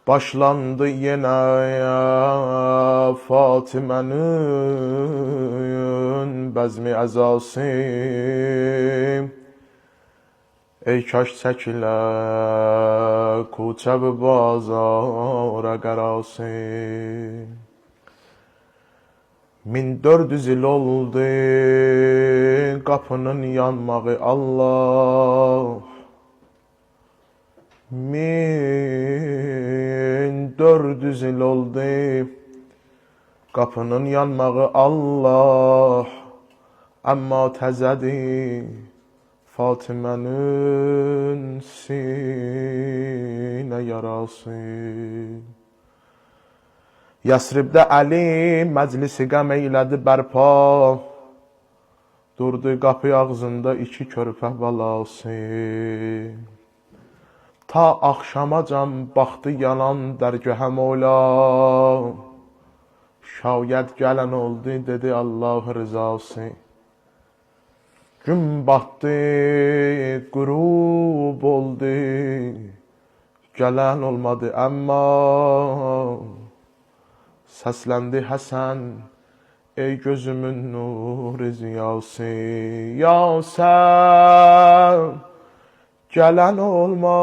Başlandı yenə Fatimənin bəzmi əzası. Ey kaş çəkilə kuçəb bazara qarası. 1400 il oldu qapının yanmağı Allah. 1400 il oldu qapının yanmağı Allah. Amma təzədir Fatimənin sinə yarası. Yəsribdə Əli məclisi qəm eylədi bərpa. Durdu qapı ağzında iki körpə balası. Ta axşamacan baxdı yanan dərgəhə Mola. Şayət gələn oldu dedi Allah rızası. Gün batdı, qürub oldu. Gələn olmadı amma səsləndi Həsən, ey gözümün nuru ziyası. Ya sən gələn olma.